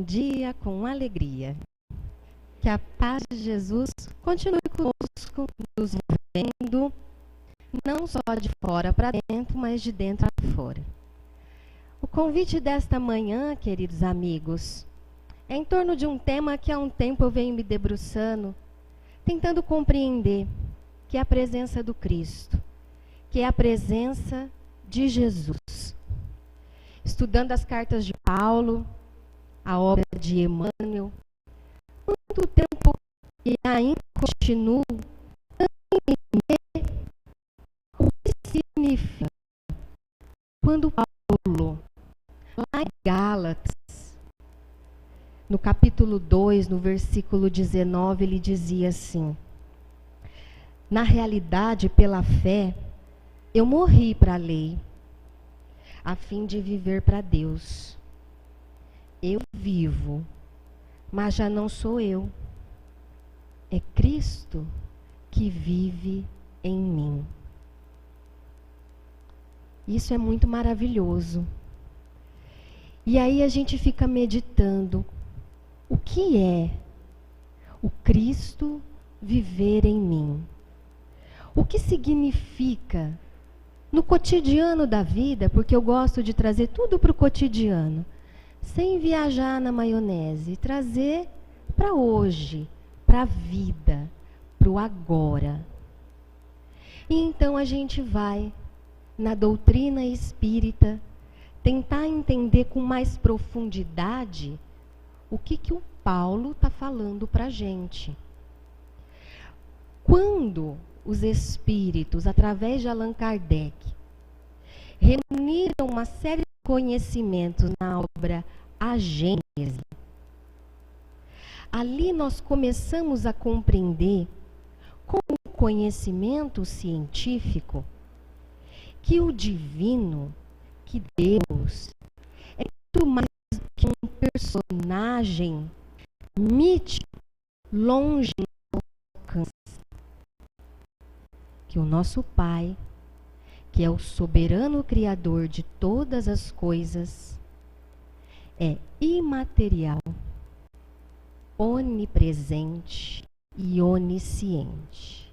dia com alegria. Que a paz de Jesus continue conosco, nos envolvendo, não só de fora para dentro, mas de dentro para fora. O convite desta manhã, queridos amigos, é em torno de um tema que há um tempo eu venho me debruçando, tentando compreender, que é a presença do Cristo, que é a presença de Jesus. Estudando as cartas de Paulo, a obra de Emmanuel, quanto tempo e ainda continuo a entender o que significa quando Paulo, lá em Gálatas, no capítulo 2, no versículo 19, ele dizia assim: na realidade, pela fé, eu morri para a lei, a fim de viver para Deus. Eu vivo, mas já não sou eu. É Cristo que vive em mim. Isso é muito maravilhoso. E aí a gente fica meditando, o que é o Cristo viver em mim? O que significa no cotidiano da vida, porque eu gosto de trazer tudo para o cotidiano, sem viajar na maionese, trazer para hoje, para a vida, para o agora. E então a gente vai, na doutrina espírita, tentar entender com mais profundidade o que o Paulo está falando para a gente. Quando os espíritos, através de Allan Kardec, reuniram uma série de conhecimentos na obra A Gênese, ali nós começamos a compreender, com o conhecimento científico, que o divino, que Deus, é muito mais do que um personagem mítico, longe do alcance. Que o nosso Pai, que é o soberano Criador de todas as coisas, é imaterial, onipresente e onisciente.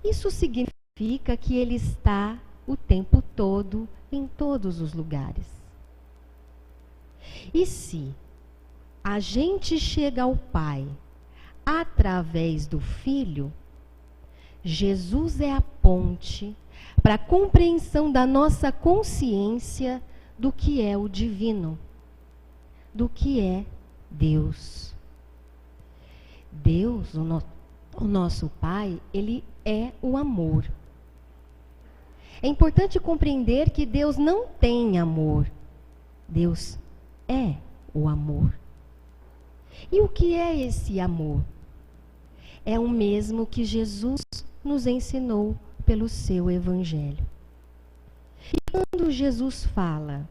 Isso significa que Ele está o tempo todo em todos os lugares. E se a gente chega ao Pai através do Filho, Jesus é a ponte para a compreensão da nossa consciência do que é o divino, do que é Deus. Deus, o nosso Pai, Ele é o amor. É importante compreender que Deus não tem amor. Deus é o amor. E o que é esse amor? É o mesmo que Jesus nos ensinou pelo seu Evangelho. E quando Jesus fala,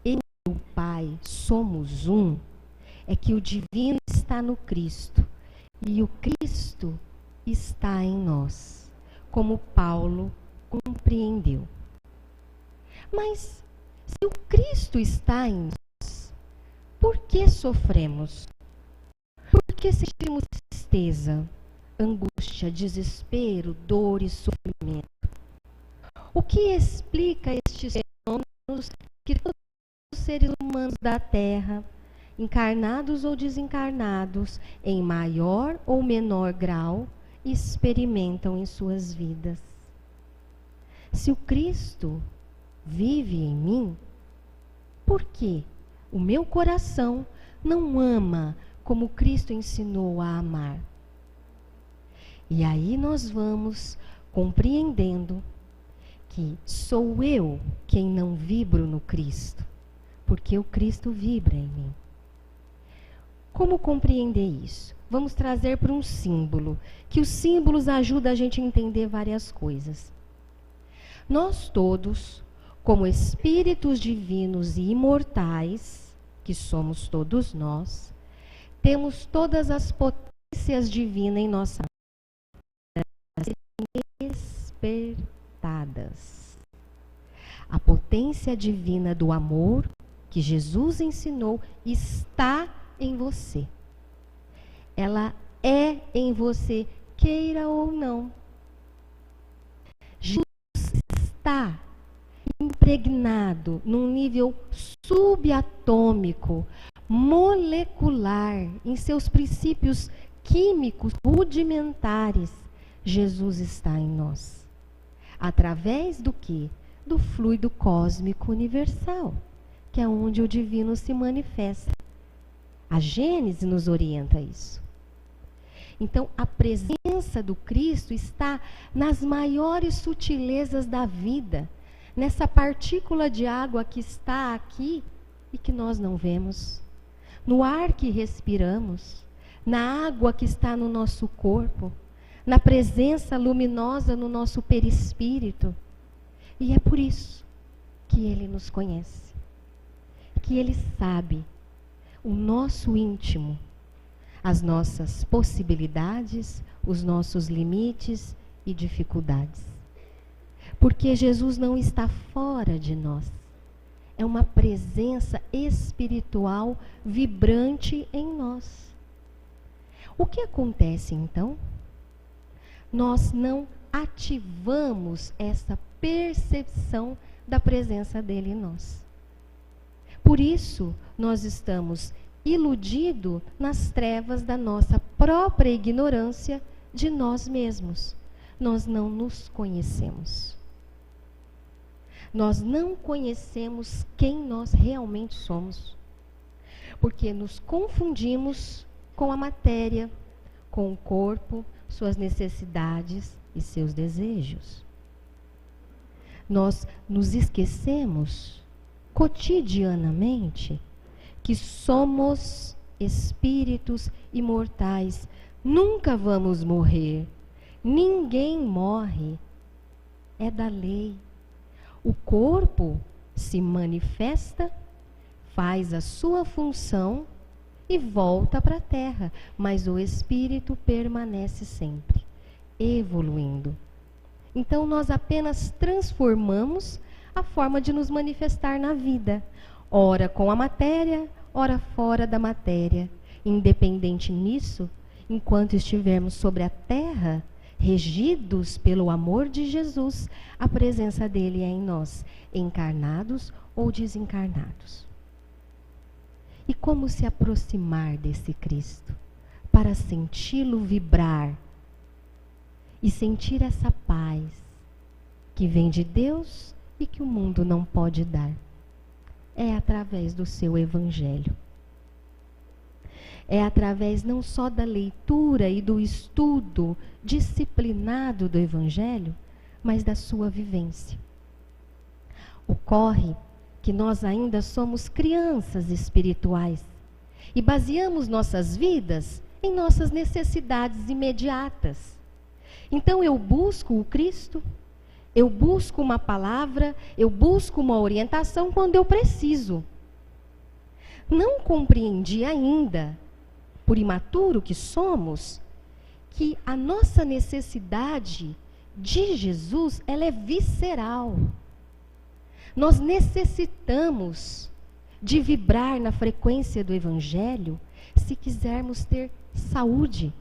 eu e o Pai somos um, é que o divino está no Cristo e o Cristo está em nós, como Paulo compreendeu. Mas se o Cristo está em nós, por que sofremos? Por que sentimos tristeza, angústia, desespero, dor e sofrimento? O que explica estes fenômenos que todos os seres humanos da Terra, encarnados ou desencarnados, em maior ou menor grau, experimentam em suas vidas? Se o Cristo vive em mim, por que o meu coração não ama como Cristo ensinou a amar? E aí nós vamos compreendendo que sou eu quem não vibro no Cristo, porque o Cristo vibra em mim. Como compreender isso? Vamos trazer para um símbolo, que os símbolos ajudam a gente a entender várias coisas. Nós todos, como espíritos divinos e imortais, que somos todos nós, temos todas as potências divinas em nossa vida despertadas. A potência divina do amor, que que Jesus ensinou está em você. Ela é em você, queira ou não. Jesus está impregnado num nível subatômico, molecular, em seus princípios químicos rudimentares. Jesus está em nós. Através do quê? Do fluido cósmico universal, que é onde o divino se manifesta. A Gênese nos orienta isso. Então, a presença do Cristo está nas maiores sutilezas da vida, nessa partícula de água que está aqui e que nós não vemos, no ar que respiramos, na água que está no nosso corpo, na presença luminosa no nosso perispírito. E é por isso que Ele nos conhece, que Ele sabe o nosso íntimo, as nossas possibilidades, os nossos limites e dificuldades. Porque Jesus não está fora de nós. É uma presença espiritual vibrante em nós. O que acontece então? Nós não ativamos essa percepção da presença dele em nós. Por isso, nós estamos iludidos nas trevas da nossa própria ignorância de nós mesmos. Nós não nos conhecemos. Nós não conhecemos quem nós realmente somos. Porque nos confundimos com a matéria, com o corpo, suas necessidades e seus desejos. Nós nos esquecemos cotidianamente que somos espíritos imortais. Nunca vamos morrer. Ninguém morre. É da lei. O corpo se manifesta, faz a sua função e volta para a Terra, mas o espírito permanece sempre, evoluindo. Então nós apenas transformamos a forma de nos manifestar na vida, ora com a matéria, ora fora da matéria. Independente nisso, enquanto estivermos sobre a Terra, regidos pelo amor de Jesus, a presença dele é em nós, encarnados ou desencarnados. E como se aproximar desse Cristo? Para senti-lo vibrar e sentir essa paz que vem de Deus e que o mundo não pode dar. É através do seu Evangelho. É através não só da leitura e do estudo disciplinado do Evangelho, mas da sua vivência. Ocorre que nós ainda somos crianças espirituais e baseamos nossas vidas em nossas necessidades imediatas. Então eu busco o Cristo, eu busco uma palavra, eu busco uma orientação quando eu preciso. Não compreendi ainda, por imaturo que somos, que a nossa necessidade de Jesus, ela é visceral. Nós necessitamos de vibrar na frequência do Evangelho se quisermos ter saúde,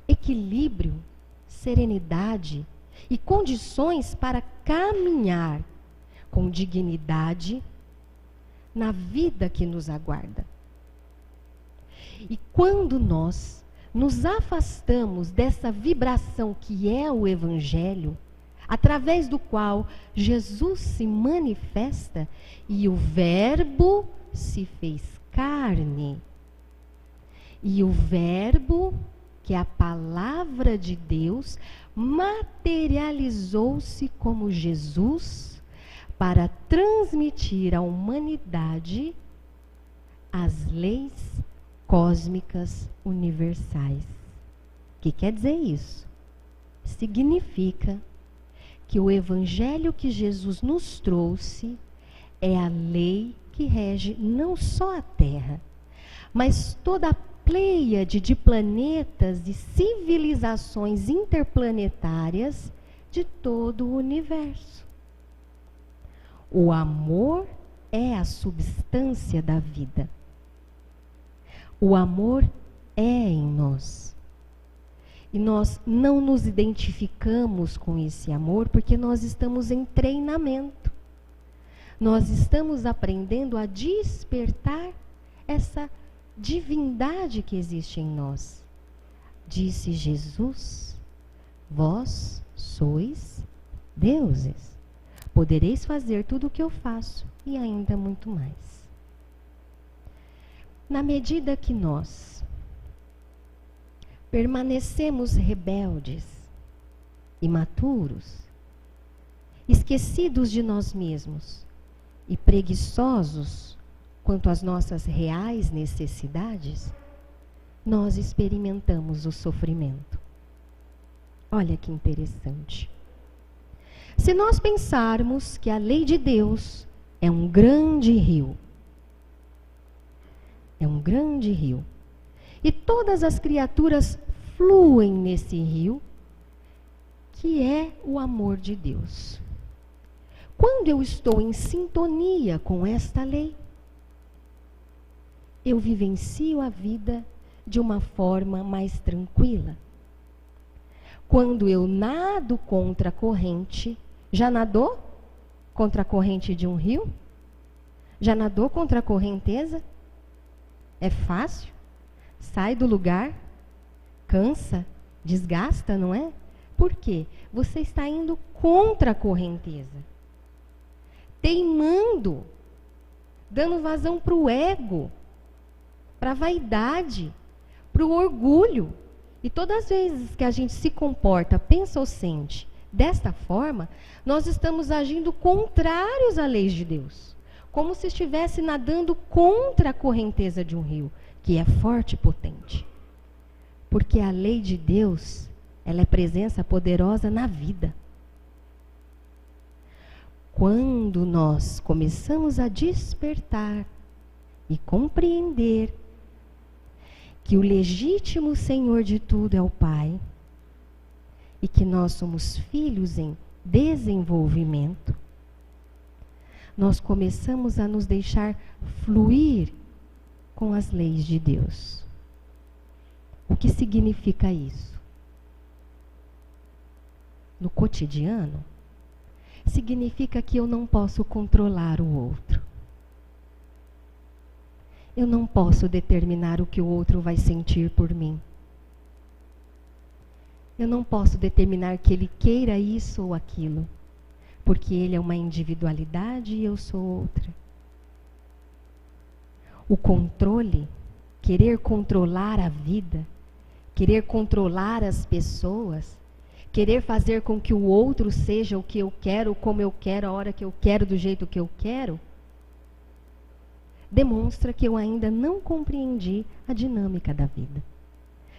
equilíbrio, serenidade e condições para caminhar com dignidade na vida que nos aguarda. E quando nós nos afastamos dessa vibração que é o Evangelho, através do qual Jesus se manifesta e o Verbo se fez carne. E o Verbo, que é a palavra de Deus, materializou-se como Jesus para transmitir à humanidade as leis cósmicas universais. O que quer dizer isso? Significa que o Evangelho que Jesus nos trouxe é a lei que rege não só a Terra, mas toda a pleiade de planetas e civilizações interplanetárias de todo o universo. O amor é a substância da vida. O amor é em nós. E nós não nos identificamos com esse amor porque nós estamos em treinamento. Nós estamos aprendendo a despertar essa divindade que existe em nós. Disse Jesus: vós sois deuses. Podereis fazer tudo o que eu faço e ainda muito mais. Na medida que nós permanecemos rebeldes, imaturos, esquecidos de nós mesmos e preguiçosos quanto às nossas reais necessidades, nós experimentamos o sofrimento. Olha que interessante. Se nós pensarmos que a lei de Deus é um grande rio, e todas as criaturas fluem nesse rio, que é o amor de Deus. Quando eu estou em sintonia com esta lei, eu vivencio a vida de uma forma mais tranquila. Quando eu nado contra a corrente, já nadou contra a corrente de um rio? Já nadou contra a correnteza? É fácil? Sai do lugar? Cansa? Desgasta, não é? Por quê? Você está indo contra a correnteza. Teimando, dando vazão para o ego, para a vaidade, para o orgulho. E todas as vezes que a gente se comporta, pensa ou sente desta forma, nós estamos agindo contrários à lei de Deus. Como se estivesse nadando contra a correnteza de um rio, que é forte e potente. Porque a lei de Deus, ela é presença poderosa na vida. Quando nós começamos a despertar e compreender que o legítimo Senhor de tudo é o Pai, e que nós somos filhos em desenvolvimento, nós começamos a nos deixar fluir com as leis de Deus. O que significa isso? No cotidiano, significa que eu não posso controlar o outro. Eu não posso determinar o que o outro vai sentir por mim. Eu não posso determinar que ele queira isso ou aquilo, porque ele é uma individualidade e eu sou outra. O controle, querer controlar a vida, querer controlar as pessoas, querer fazer com que o outro seja o que eu quero, como eu quero, a hora que eu quero, do jeito que eu quero, demonstra que eu ainda não compreendi a dinâmica da vida.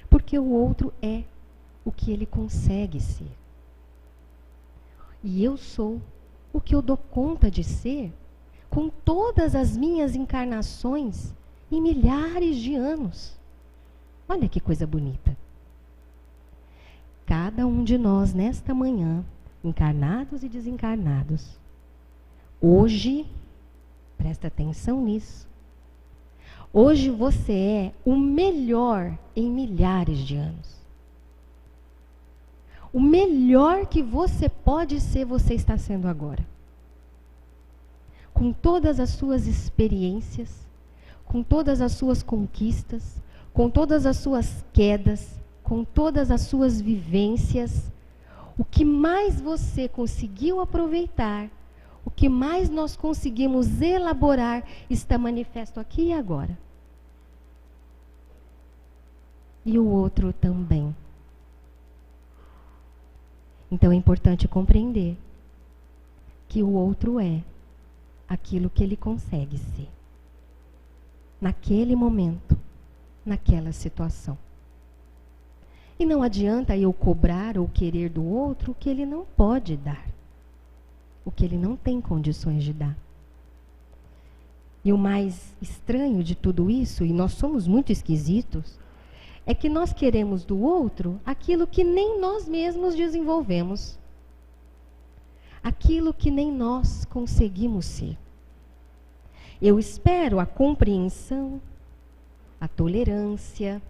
Porque o outro é o que ele consegue ser. E eu sou o que eu dou conta de ser com todas as minhas encarnações em milhares de anos. Olha que coisa bonita. Cada um de nós nesta manhã, encarnados e desencarnados, hoje, presta atenção nisso, hoje você é o melhor em milhares de anos. O melhor que você pode ser, você está sendo agora. Com todas as suas experiências, com todas as suas conquistas, com todas as suas quedas, com todas as suas vivências, o que mais você conseguiu aproveitar, o que mais nós conseguimos elaborar, está manifesto aqui e agora. E o outro também. Então é importante compreender que o outro é aquilo que ele consegue ser. Naquele momento, naquela situação. E não adianta eu cobrar ou querer do outro o que ele não pode dar. O que ele não tem condições de dar. E o mais estranho de tudo isso, e nós somos muito esquisitos, é que nós queremos do outro aquilo que nem nós mesmos desenvolvemos. Aquilo que nem nós conseguimos ser. Eu espero a compreensão, a tolerância,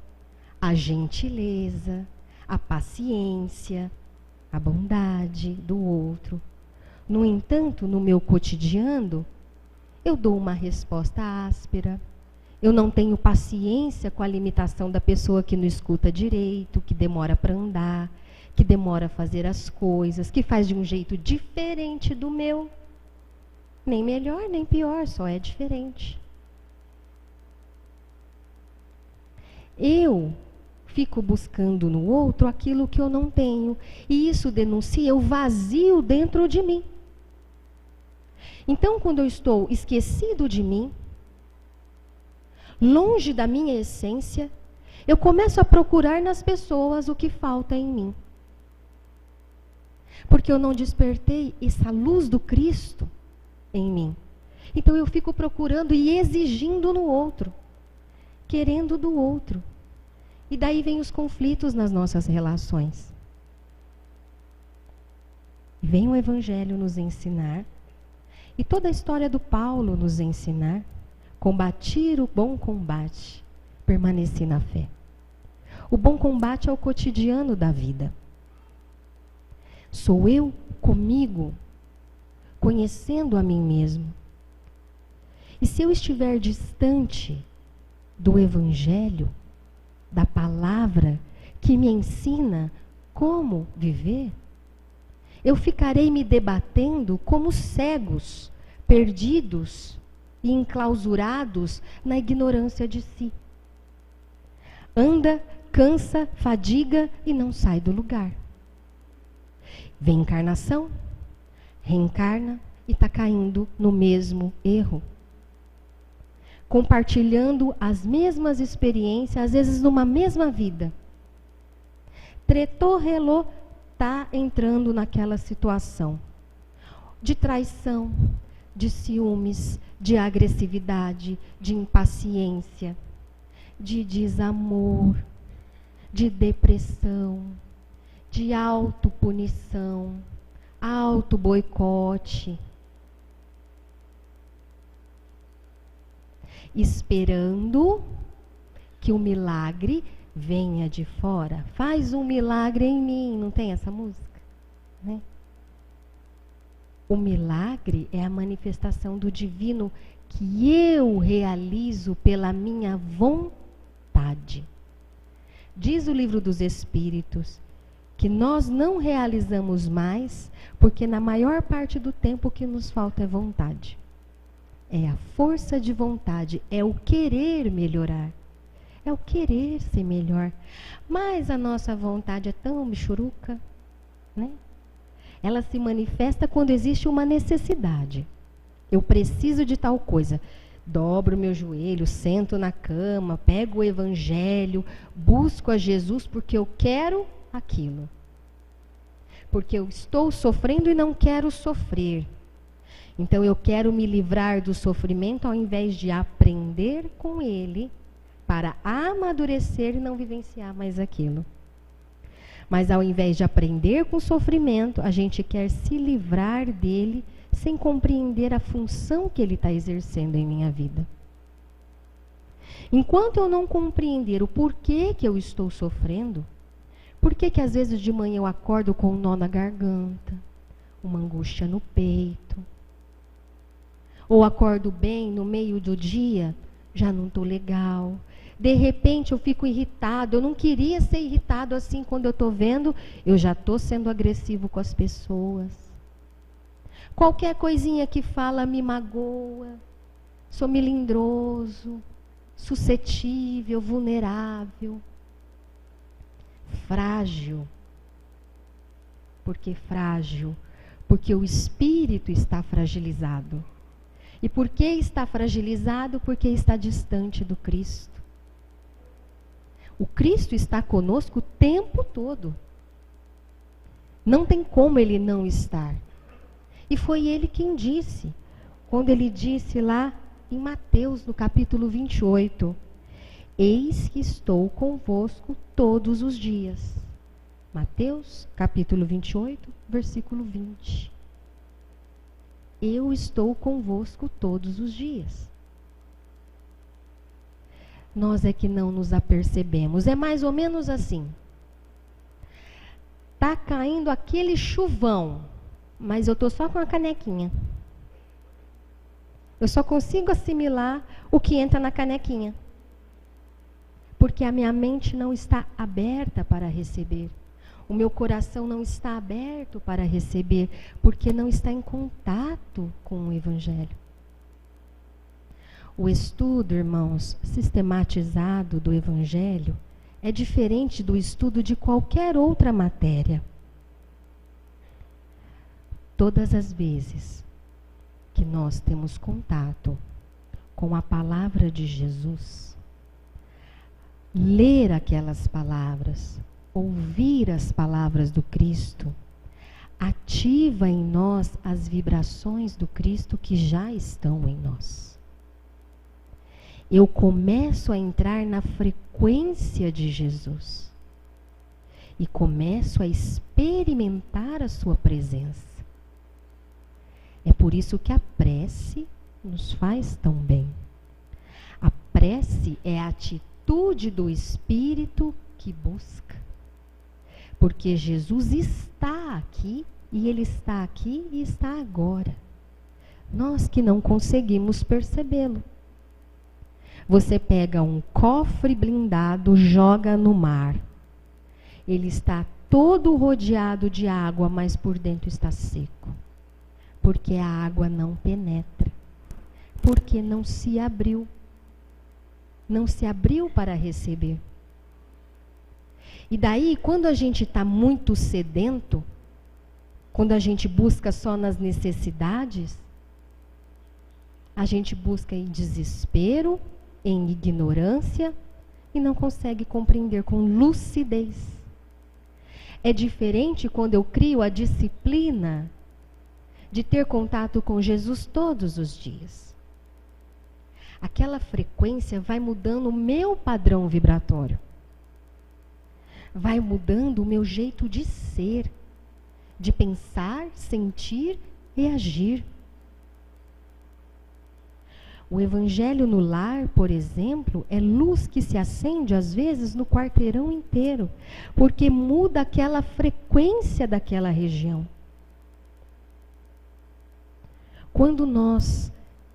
a gentileza, a paciência, a bondade do outro. No entanto, no meu cotidiano, eu dou uma resposta áspera. Eu não tenho paciência com a limitação da pessoa que não escuta direito, que demora para andar, que demora a fazer as coisas, que faz de um jeito diferente do meu. Nem melhor, nem pior, só é diferente. Eu fico buscando no outro aquilo que eu não tenho, e isso denuncia o vazio dentro de mim. Então, quando eu estou esquecido de mim, longe da minha essência, eu começo a procurar nas pessoas o que falta em mim. Porque eu não despertei essa luz do Cristo em mim. Então eu fico procurando e exigindo no outro, querendo do outro. E daí vem os conflitos nas nossas relações. E vem o Evangelho nos ensinar, e toda a história do Paulo nos ensinar, combater o bom combate, permanecer na fé. O bom combate é o cotidiano da vida. Sou eu comigo, conhecendo a mim mesmo. E se eu estiver distante do Evangelho, da palavra que me ensina como viver, eu ficarei me debatendo como cegos, perdidos e enclausurados na ignorância de si. Anda, cansa, fadiga e não sai do lugar. Vem encarnação, reencarna e está caindo no mesmo erro. Compartilhando as mesmas experiências, às vezes numa mesma vida. Tretou, relou, está entrando naquela situação de traição, de ciúmes, de agressividade, de impaciência, de desamor, de depressão, de autopunição, auto-boicote. Esperando que o milagre venha de fora. Faz um milagre em mim, não tem essa música? Né? O milagre é a manifestação do divino que eu realizo pela minha vontade. Diz o Livro dos Espíritos que nós não realizamos mais porque na maior parte do tempo o que nos falta é vontade. É a força de vontade, é o querer melhorar, é o querer ser melhor. Mas a nossa vontade é tão michuruca, né? Ela se manifesta quando existe uma necessidade. Eu preciso de tal coisa. Dobro meu joelho, sento na cama, pego o Evangelho, busco a Jesus porque eu quero aquilo. Porque eu estou sofrendo e não quero sofrer. Então eu quero me livrar do sofrimento ao invés de aprender com ele para amadurecer e não vivenciar mais aquilo. Mas ao invés de aprender com o sofrimento, a gente quer se livrar dele sem compreender a função que ele está exercendo em minha vida. Enquanto eu não compreender o porquê que eu estou sofrendo, por que às vezes de manhã eu acordo com um nó na garganta, uma angústia no peito, ou acordo bem no meio do dia, já não estou legal. De repente eu fico irritado, eu não queria ser irritado assim quando eu estou vendo, eu já estou sendo agressivo com as pessoas. Qualquer coisinha que fala me magoa, sou melindroso, suscetível, vulnerável, frágil. Por que frágil? Porque o espírito está fragilizado. E por que está fragilizado? Porque está distante do Cristo. O Cristo está conosco o tempo todo. Não tem como ele não estar. E foi ele quem disse, quando ele disse lá em Mateus, no capítulo 28, eis que estou convosco todos os dias. Mateus, capítulo 28, versículo 20. Eu estou convosco todos os dias. nós é que não nos apercebemos. É mais ou menos assim. Tá caindo aquele chuvão, mas eu estou só com a canequinha. Eu só consigo assimilar o que entra na canequinha. Porque a minha mente não está aberta para receber. O meu coração não está aberto para receber, porque não está em contato com o Evangelho. O estudo, irmãos, sistematizado do Evangelho é diferente do estudo de qualquer outra matéria. Todas as vezes que nós temos contato com a palavra de Jesus, ler aquelas palavras, ouvir as palavras do Cristo, ativa em nós as vibrações do Cristo que já estão em nós. Eu começo a entrar na frequência de Jesus e começo a experimentar a sua presença. É por isso que a prece nos faz tão bem. A prece é a atitude do espírito que busca. Porque Jesus está aqui, e Ele está aqui e está agora. Nós que não conseguimos percebê-lo. Você pega um cofre blindado, joga no mar. Ele está todo rodeado de água, mas por dentro está seco. Porque a água não penetra. Porque não se abriu. Não se abriu para receber. E daí, quando a gente está muito sedento, quando a gente busca só nas necessidades, a gente busca em desespero, em ignorância e não consegue compreender com lucidez. É diferente quando eu crio a disciplina de ter contato com Jesus todos os dias. Aquela frequência vai mudando o meu padrão vibratório. Vai mudando o meu jeito de ser, de pensar, sentir e agir. O Evangelho no lar, por exemplo, é luz que se acende às vezes no quarteirão inteiro, porque muda aquela frequência daquela região. Quando nós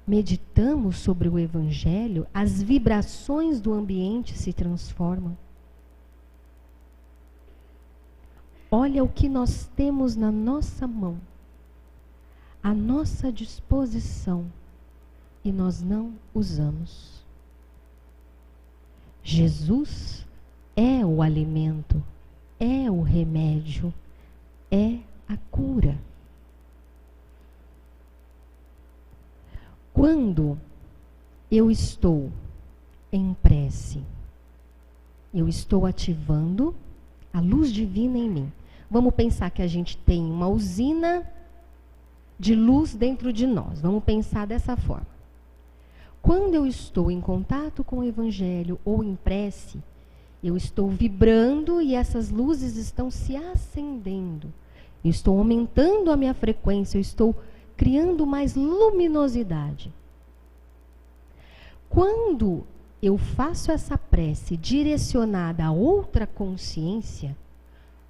meditamos sobre o Evangelho, as vibrações do ambiente se transformam. Olha o que nós temos na nossa mão, à nossa disposição, e nós não usamos. Jesus é o alimento, é o remédio, é a cura. Quando eu estou em prece, eu estou ativando a luz divina em mim. Vamos pensar que a gente tem uma usina de luz dentro de nós. Vamos pensar dessa forma. Quando eu estou em contato com o Evangelho ou em prece, eu estou vibrando e essas luzes estão se acendendo. Eu estou aumentando a minha frequência, eu estou criando mais luminosidade. Quando eu faço essa prece direcionada a outra consciência,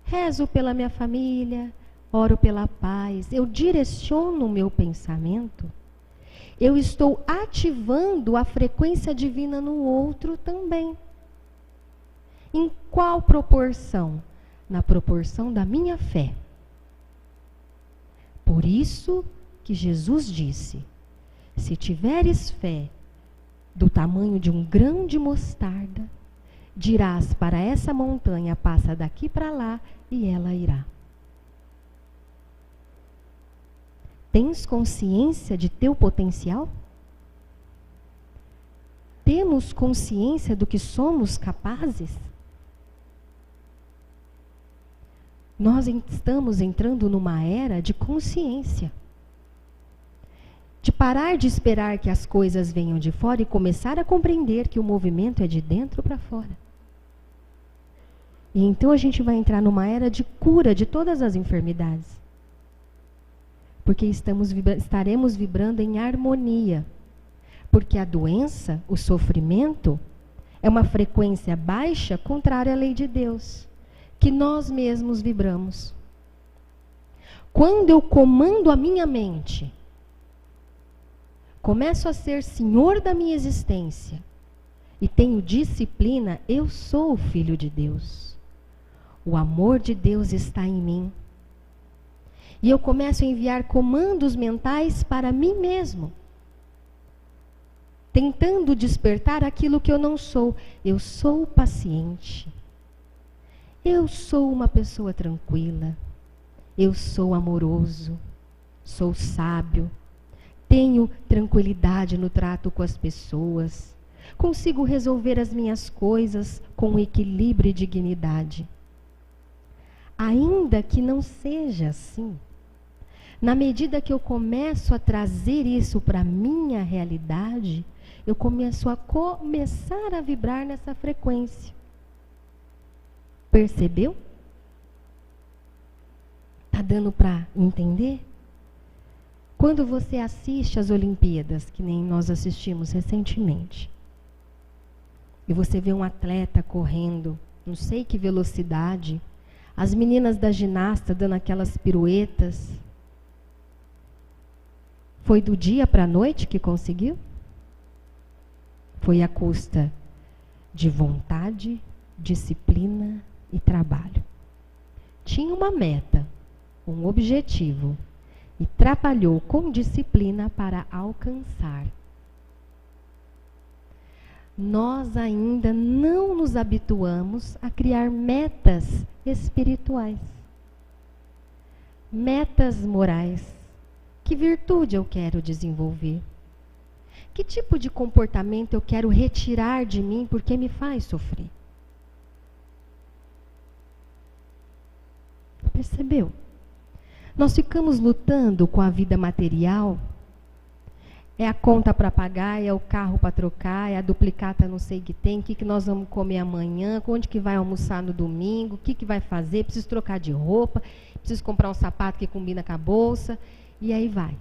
rezo pela minha família, oro pela paz, eu direciono o meu pensamento, eu estou ativando a frequência divina no outro também. Em qual proporção? Na proporção da minha fé. Por isso que Jesus disse, se tiveres fé do tamanho de um grão de mostarda, dirás para essa montanha, passa daqui para lá, e ela irá. Tens consciência de teu potencial? Temos consciência do que somos capazes? Nós estamos entrando numa era de consciência. De parar de esperar que as coisas venham de fora e começar a compreender que o movimento é de dentro para fora. E então a gente vai entrar numa era de cura de todas as enfermidades. Porque estaremos vibrando em harmonia. Porque a doença, o sofrimento, É uma frequência baixa, contrária à lei de Deus, que nós mesmos vibramos. Quando eu comando a minha mente, começo a ser senhor da minha existência e tenho disciplina, eu sou o filho de Deus. O amor de Deus está em mim. E eu começo a enviar comandos mentais para mim mesmo, tentando despertar aquilo que eu não sou. Eu sou paciente. Eu sou uma pessoa tranquila. Eu sou amoroso. Sou sábio. Tenho tranquilidade no trato com as pessoas. Consigo resolver as minhas coisas com equilíbrio e dignidade. Ainda que não seja assim, na medida que eu começo a trazer isso para a minha realidade, eu começar a vibrar nessa frequência. Percebeu? Está dando para entender? Quando você assiste às Olimpíadas, que nem nós assistimos recentemente, e você vê um atleta correndo, não sei que velocidade, as meninas da ginasta dando aquelas piruetas, foi do dia para a noite que conseguiu? Foi à custa de vontade, disciplina e trabalho. Tinha uma meta, um objetivo, e trabalhou com disciplina para alcançar. Nós ainda não nos habituamos a criar metas espirituais, metas morais. Que virtude eu quero desenvolver? Que tipo de comportamento eu quero retirar de mim porque me faz sofrer? Percebeu? Nós ficamos lutando com a vida material. É a conta para pagar, é o carro para trocar, é a duplicata não sei o que tem, o que nós vamos comer amanhã, onde que vai almoçar no domingo, o que vai fazer, preciso trocar de roupa, preciso comprar um sapato que combina com a bolsa, e aí vai.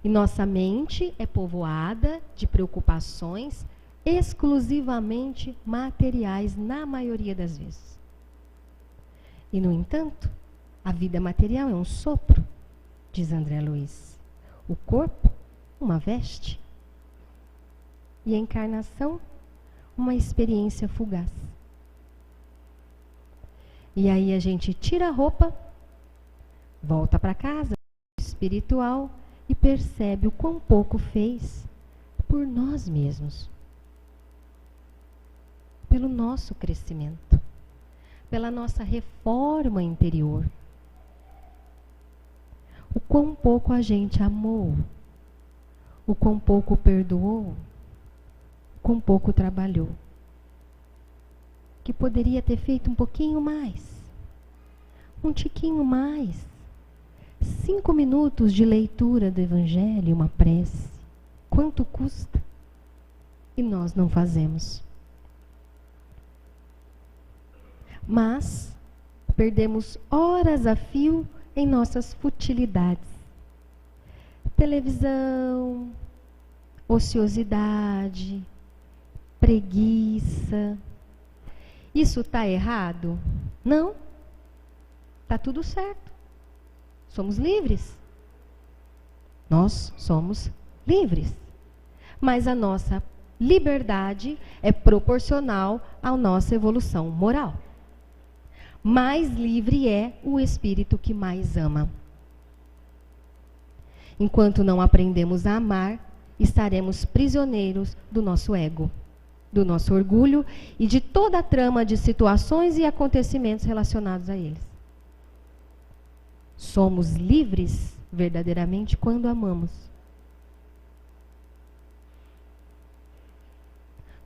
E nossa mente é povoada de preocupações exclusivamente materiais, na maioria das vezes. E, no entanto, a vida material é um sopro, diz André Luiz. O corpo, uma veste. E a encarnação, uma experiência fugaz. E aí a gente tira a roupa, volta para casa, espiritual, e percebe o quão pouco fez por nós mesmos. Pelo nosso crescimento. Pela nossa reforma interior. O quão pouco a gente amou. O quão pouco perdoou. O quão pouco trabalhou. Que poderia ter feito um pouquinho mais. Um tiquinho mais. 5 minutos de leitura do Evangelho, uma prece. Quanto custa? E nós não fazemos. Mas perdemos horas a fio em nossas futilidades. Televisão, ociosidade, preguiça. Isso está errado? Não. Está tudo certo. Somos livres. Nós somos livres. Mas a nossa liberdade é proporcional à nossa evolução moral. Mais livre é o espírito que mais ama. Enquanto não aprendemos a amar, estaremos prisioneiros do nosso ego, do nosso orgulho e de toda a trama de situações e acontecimentos relacionados a eles. Somos livres verdadeiramente quando amamos.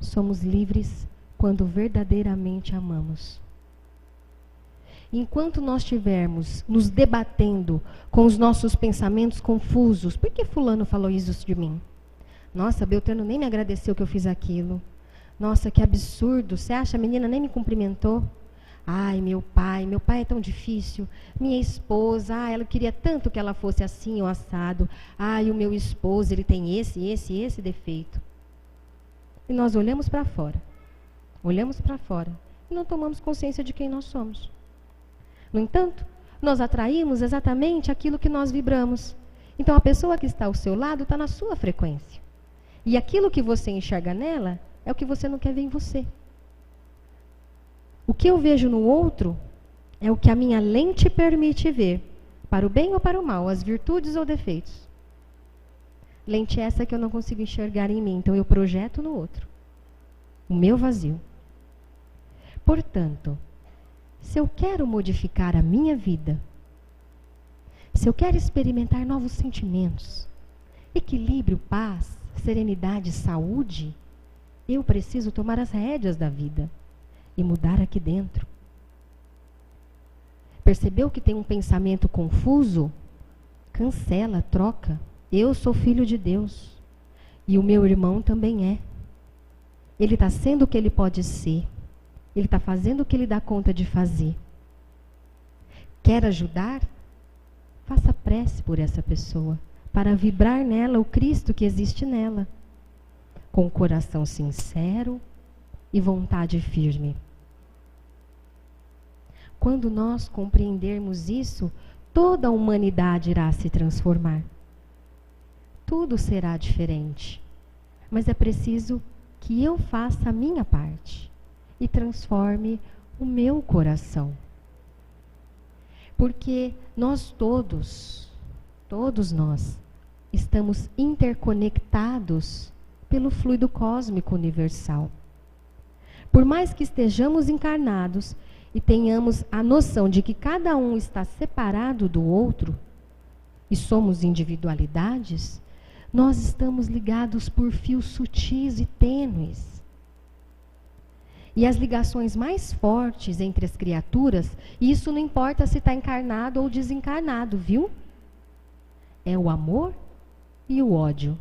Somos livres quando verdadeiramente amamos. Enquanto nós estivermos nos debatendo com os nossos pensamentos confusos, por que fulano falou isso de mim? Nossa, Beltrano nem me agradeceu que eu fiz aquilo. Nossa, que absurdo, você acha a menina nem me cumprimentou? Ai, meu pai é tão difícil. Minha esposa, ela queria tanto que ela fosse assim ou assado. Ai, o meu esposo, ele tem esse defeito. E nós olhamos para fora. olhamos para fora e não tomamos consciência de quem nós somos. No entanto, nós atraímos exatamente aquilo que nós vibramos. Então, a pessoa que está ao seu lado está na sua frequência. E aquilo que você enxerga nela é o que você não quer ver em você. O que eu vejo no outro é o que a minha lente permite ver, para o bem ou para o mal, as virtudes ou defeitos. Lente essa que eu não consigo enxergar em mim, então eu projeto no outro o meu vazio. Portanto, se eu quero modificar a minha vida, se eu quero experimentar novos sentimentos, equilíbrio, paz, serenidade, saúde, eu preciso tomar as rédeas da vida e mudar aqui dentro. Percebeu que tem um pensamento confuso? Cancela, troca. Eu sou filho de Deus e o meu irmão também é. Ele está sendo o que ele pode ser. Ele está fazendo o que ele dá conta de fazer. Quer ajudar? Faça prece por essa pessoa, para vibrar nela o Cristo que existe nela, com coração sincero e vontade firme. Quando nós compreendermos isso, toda a humanidade irá se transformar. Tudo será diferente, mas é preciso que eu faça a minha parte e transforme o meu coração. Porque nós todos nós, estamos interconectados pelo fluido cósmico universal. Por mais que estejamos encarnados e tenhamos a noção de que cada um está separado do outro e somos individualidades, nós estamos ligados por fios sutis e tênues. E as ligações mais fortes entre as criaturas, e isso não importa se está encarnado ou desencarnado, viu? É o amor e o ódio.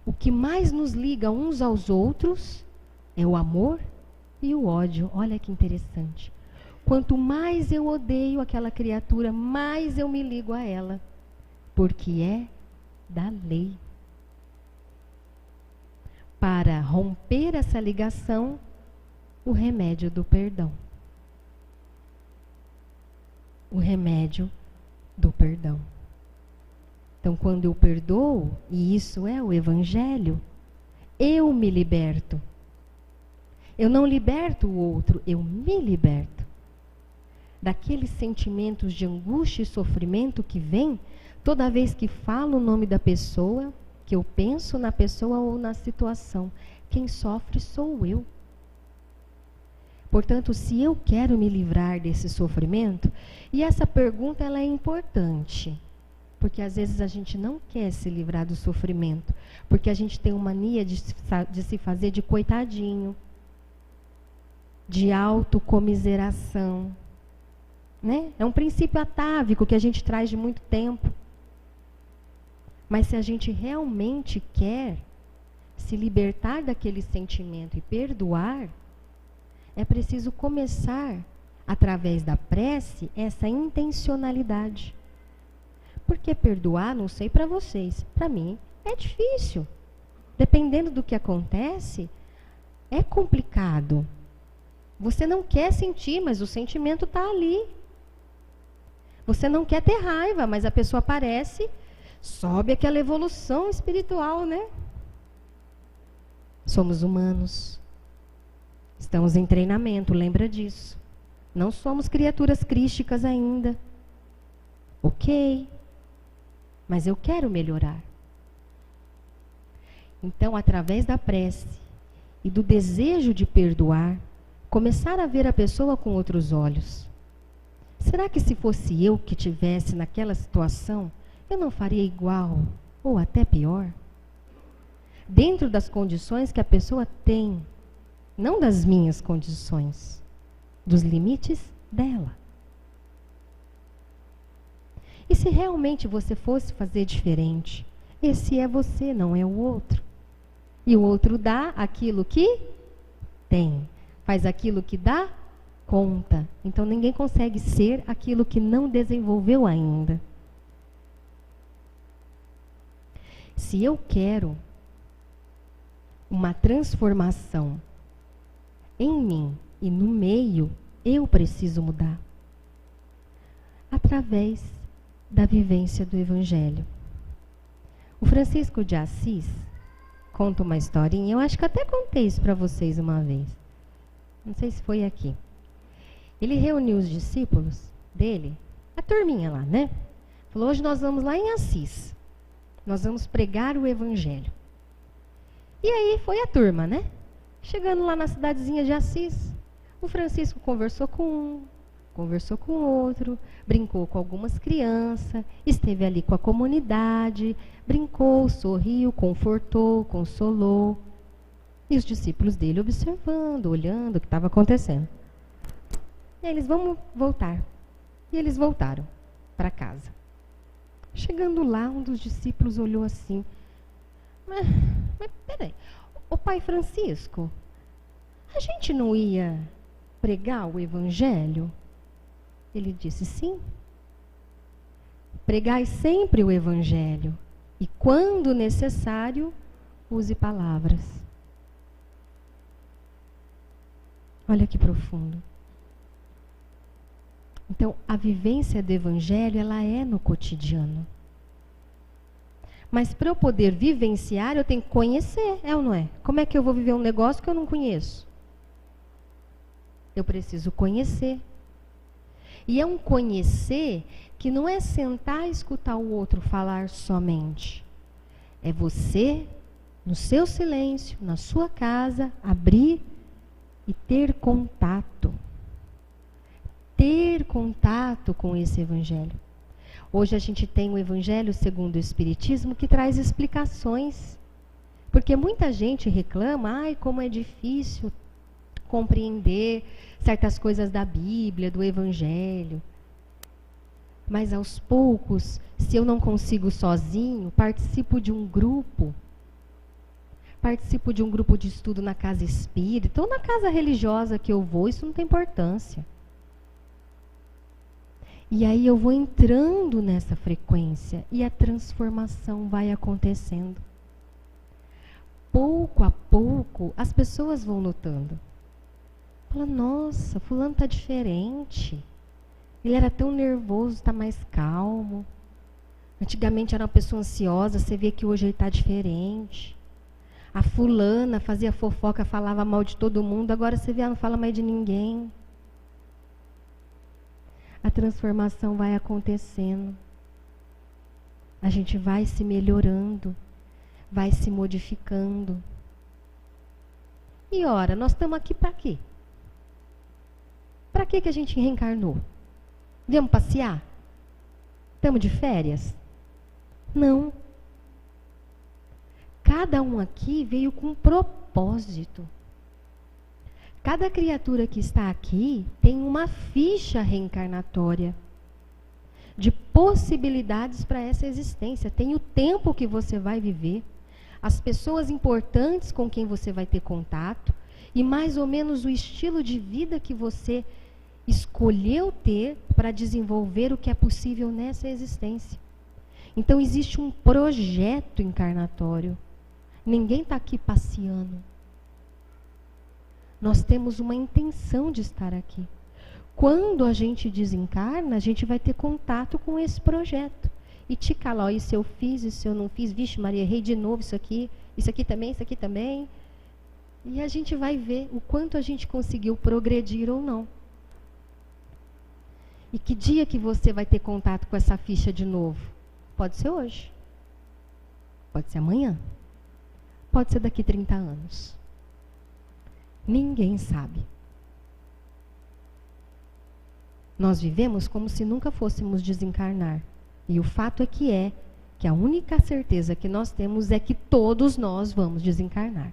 O que mais nos liga uns aos outros é o amor e o ódio. Olha que interessante. Quanto mais eu odeio aquela criatura, mais eu me ligo a ela, porque é da lei. Para romper essa ligação, o remédio do perdão. O remédio do perdão. Então, quando eu perdoo, e isso é o Evangelho, eu me liberto. Eu não liberto o outro, eu me liberto. Daqueles sentimentos de angústia e sofrimento que vem toda vez que falo o nome da pessoa, que eu penso na pessoa ou na situação. Quem sofre sou eu. Portanto, se eu quero me livrar desse sofrimento, e essa pergunta ela é importante, porque às vezes a gente não quer se livrar do sofrimento, porque a gente tem uma mania de se fazer de coitadinho, de autocomiseração, né? É um princípio atávico que a gente traz de muito tempo. Mas se a gente realmente quer se libertar daquele sentimento e perdoar, é preciso começar, através da prece, essa intencionalidade. Porque perdoar, não sei para vocês, para mim é difícil. Dependendo do que acontece, é complicado. Você não quer sentir, mas o sentimento está ali. Você não quer ter raiva, mas a pessoa aparece, sobe aquela evolução espiritual, né? Somos humanos. Estamos em treinamento, lembra disso. Não somos criaturas crísticas ainda. Ok, mas eu quero melhorar. Então, através da prece e do desejo de perdoar, começar a ver a pessoa com outros olhos. Será que se fosse eu que tivesse naquela situação, eu não faria igual ou até pior? Dentro das condições que a pessoa tem, não das minhas condições, dos limites dela. E se realmente você fosse fazer diferente, esse é você, não é o outro. E o outro dá aquilo que tem, faz aquilo que dá conta. Então ninguém consegue ser aquilo que não desenvolveu ainda. Se eu quero uma transformação em mim e no meio, eu preciso mudar. Através da vivência do Evangelho. O Francisco de Assis conta uma historinha, eu acho que até contei isso para vocês uma vez. Não sei se foi aqui. Ele reuniu os discípulos dele, a turminha lá, né? Falou, hoje nós vamos lá em Assis. Nós vamos pregar o Evangelho. E aí foi a turma, né? Chegando lá na cidadezinha de Assis, o Francisco conversou com um, conversou com outro, brincou com algumas crianças, esteve ali com a comunidade, brincou, sorriu, confortou, consolou. E os discípulos dele observando, olhando o que estava acontecendo. E aí eles, vamos voltar. E eles voltaram para casa. Chegando lá, um dos discípulos olhou assim, mas peraí, ô pai Francisco, a gente não ia pregar o Evangelho? Ele disse, sim. Pregai sempre o Evangelho e, quando necessário, use palavras. Olha que profundo. Então, a vivência do Evangelho, ela é no cotidiano. Mas para eu poder vivenciar, eu tenho que conhecer, é ou não é? Como é que eu vou viver um negócio que eu não conheço? Eu preciso conhecer. E é um conhecer que não é sentar e escutar o outro falar somente. É você, no seu silêncio, na sua casa, abrir e ter contato. Ter contato com esse Evangelho. Hoje a gente tem o Evangelho segundo o Espiritismo que traz explicações. Porque muita gente reclama, ai, como é difícil compreender certas coisas da Bíblia, do Evangelho. Mas aos poucos, se eu não consigo sozinho, participo de um grupo. Participo de um grupo de estudo na casa espírita ou na casa religiosa que eu vou, isso não tem importância. E aí eu vou entrando nessa frequência e a transformação vai acontecendo. Pouco a pouco, as pessoas vão notando. Fala, nossa, fulano está diferente. Ele era tão nervoso, está mais calmo. Antigamente era uma pessoa ansiosa, você vê que hoje ele está diferente. A fulana fazia fofoca, falava mal de todo mundo, agora você vê, ela não fala mais de ninguém. A transformação vai acontecendo. A gente vai se melhorando, vai se modificando. E ora, nós estamos aqui para quê? Para que a gente reencarnou? Viemos passear? Estamos de férias? Não. Cada um aqui veio com um propósito. Cada criatura que está aqui tem uma ficha reencarnatória de possibilidades para essa existência. Tem o tempo que você vai viver, as pessoas importantes com quem você vai ter contato e mais ou menos o estilo de vida que você escolheu ter para desenvolver o que é possível nessa existência. Então existe um projeto encarnatório. Ninguém está aqui passeando. Nós temos uma intenção de estar aqui. Quando a gente desencarna, a gente vai ter contato com esse projeto. E te cala, isso eu fiz, isso eu não fiz, vixe Maria, errei de novo isso aqui também, isso aqui também. E a gente vai ver o quanto a gente conseguiu progredir ou não. E que dia que você vai ter contato com essa ficha de novo? Pode ser hoje. Pode ser amanhã. Pode ser daqui 30 anos. Ninguém sabe. Nós vivemos como se nunca fôssemos desencarnar. E o fato é que a única certeza que nós temos é que todos nós vamos desencarnar.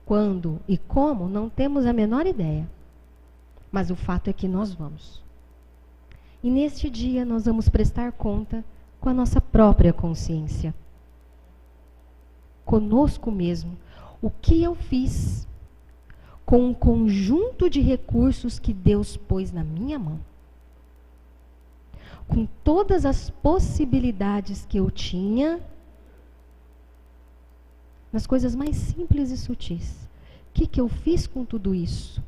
Quando e como, não temos a menor ideia. Mas o fato é que nós vamos. E neste dia nós vamos prestar conta com a nossa própria consciência. Conosco mesmo. O que eu fiz com um conjunto de recursos que Deus pôs na minha mão. Com todas as possibilidades que eu tinha, nas coisas mais simples e sutis. O que eu fiz com tudo isso?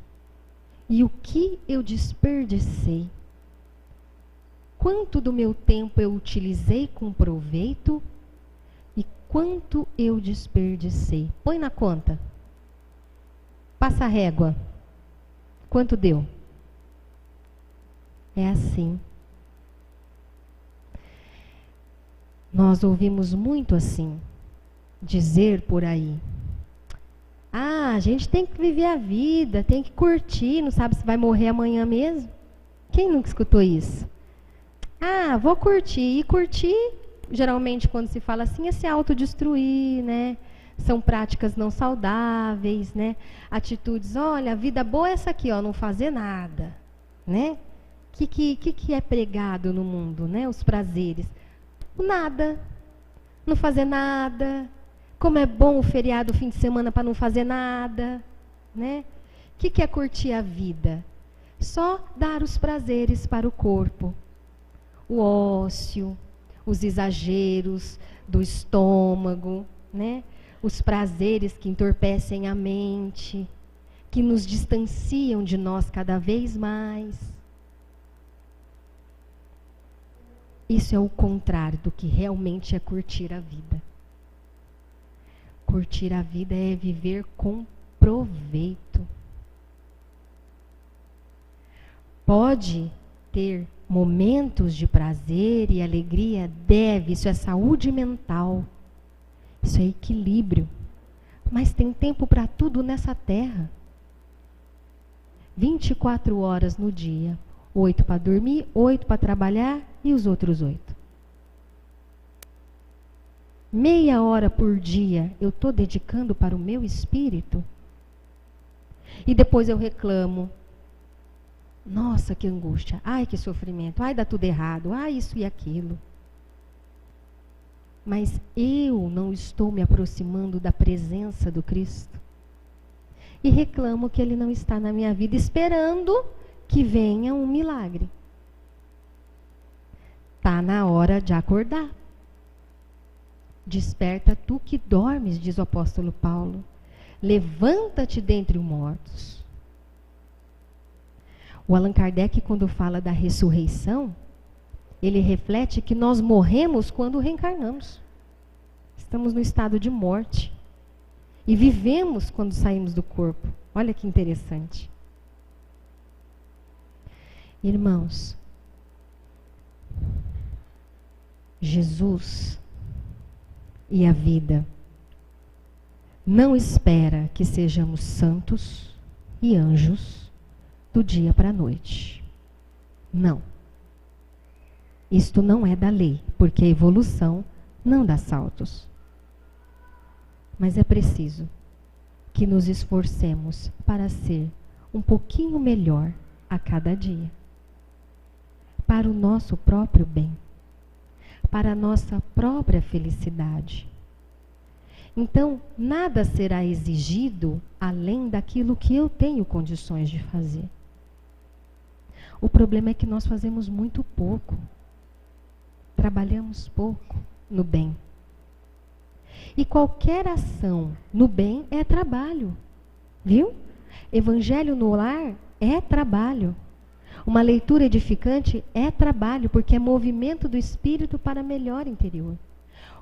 E o que eu desperdicei? Quanto do meu tempo eu utilizei com proveito e quanto eu desperdicei? Põe na conta. Passa a régua. Quanto deu? É assim. Nós ouvimos muito assim, dizer por aí. A gente tem que viver a vida, tem que curtir, não sabe se vai morrer amanhã mesmo? Quem nunca escutou isso? Vou curtir. E curtir, geralmente quando se fala assim, é se autodestruir, né? São práticas não saudáveis, né? Atitudes, olha, a vida boa é essa aqui, ó, não fazer nada, né? O que é pregado no mundo, né? Os prazeres. O nada. Não fazer nada. Como é bom o feriado, o fim de semana, para não fazer nada, né? O que é curtir a vida? Só dar os prazeres para o corpo. O ócio, os exageros do estômago, né? Os prazeres que entorpecem a mente, que nos distanciam de nós cada vez mais. Isso é o contrário do que realmente é curtir a vida. Curtir a vida é viver com proveito. Pode ter momentos de prazer e alegria, isso é saúde mental, isso é equilíbrio. Mas tem tempo para tudo nessa terra. 24 horas no dia, 8 para dormir, 8 para trabalhar e os outros 8. Meia hora por dia eu estou dedicando para o meu espírito. E depois eu reclamo. Nossa, que angústia. Ai, que sofrimento. Ai, dá tudo errado. Ai, isso e aquilo. Mas eu não estou me aproximando da presença do Cristo. E reclamo que Ele não está na minha vida, esperando que venha um milagre. Está na hora de acordar. Desperta tu que dormes, diz o apóstolo Paulo. Levanta-te dentre os mortos. O Allan Kardec, quando fala da ressurreição, ele reflete que nós morremos quando reencarnamos. Estamos no estado de morte. E vivemos quando saímos do corpo. Olha que interessante. Irmãos, Jesus e a vida não espera que sejamos santos e anjos do dia para a noite. Não. Isto não é da lei, porque a evolução não dá saltos. Mas é preciso que nos esforcemos para ser um pouquinho melhor a cada dia. Para o nosso próprio bem. Para a nossa própria felicidade. Então, nada será exigido além daquilo que eu tenho condições de fazer. O problema é que nós fazemos muito pouco. Trabalhamos pouco no bem. E qualquer ação no bem é trabalho. Viu? Evangelho no lar é trabalho. Uma leitura edificante é trabalho, porque é movimento do espírito para melhor interior.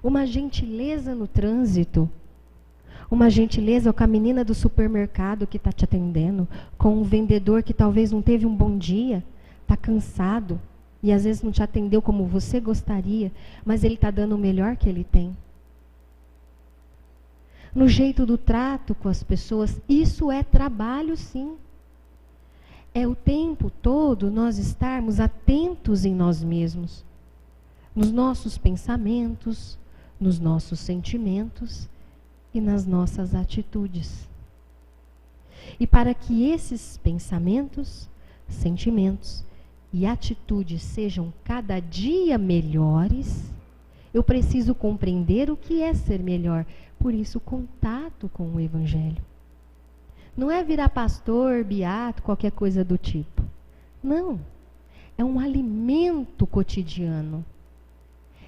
Uma gentileza no trânsito, uma gentileza com a menina do supermercado que está te atendendo, com um vendedor que talvez não teve um bom dia, está cansado e às vezes não te atendeu como você gostaria, mas ele está dando o melhor que ele tem. No jeito do trato com as pessoas, isso é trabalho, sim. É o tempo todo nós estarmos atentos em nós mesmos, nos nossos pensamentos, nos nossos sentimentos e nas nossas atitudes. E para que esses pensamentos, sentimentos e atitudes sejam cada dia melhores, eu preciso compreender o que é ser melhor. Por isso, contato com o Evangelho. Não é virar pastor, beato, qualquer coisa do tipo. Não. É um alimento cotidiano.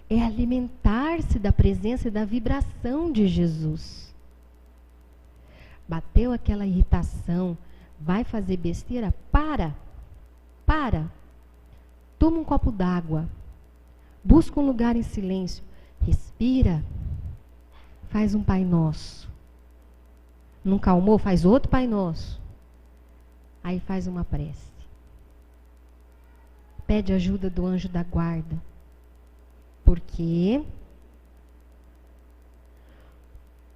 É alimentar-se da presença e da vibração de Jesus. bateu aquela irritação, vai fazer besteira, para. Toma um copo d'água, busca um lugar em silêncio, respira, faz um Pai Nosso. Não calmou, faz outro Pai Nosso. Aí faz uma prece. Pede ajuda do anjo da guarda. Porque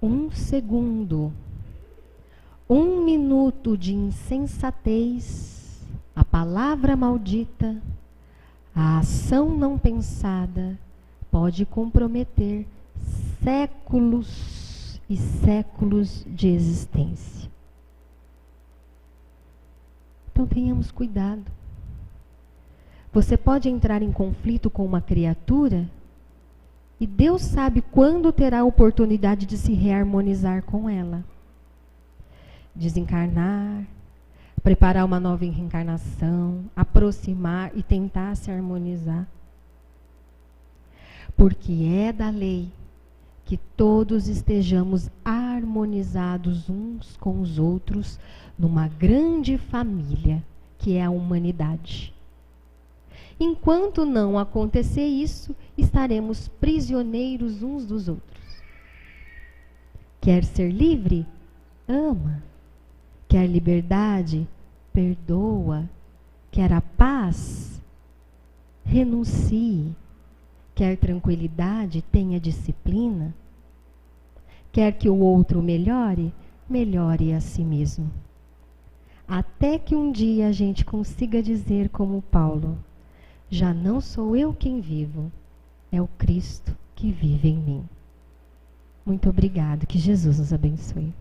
1 segundo, 1 minuto de insensatez, a palavra maldita, a ação não pensada, pode comprometer séculos e séculos de existência. Então tenhamos cuidado. Você pode entrar em conflito com uma criatura e Deus sabe quando terá a oportunidade de se reharmonizar com ela. Desencarnar, preparar uma nova reencarnação, aproximar e tentar se harmonizar. Porque é da lei que todos estejamos harmonizados uns com os outros numa grande família, que é a humanidade. Enquanto não acontecer isso, estaremos prisioneiros uns dos outros. Quer ser livre? Ama. Quer liberdade? Perdoa. Quer a paz? Renuncie. Quer tranquilidade? Tenha disciplina. Quer que o outro melhore? Melhore a si mesmo. Até que um dia a gente consiga dizer como Paulo: já não sou eu quem vivo, é o Cristo que vive em mim. Muito obrigado, que Jesus nos abençoe.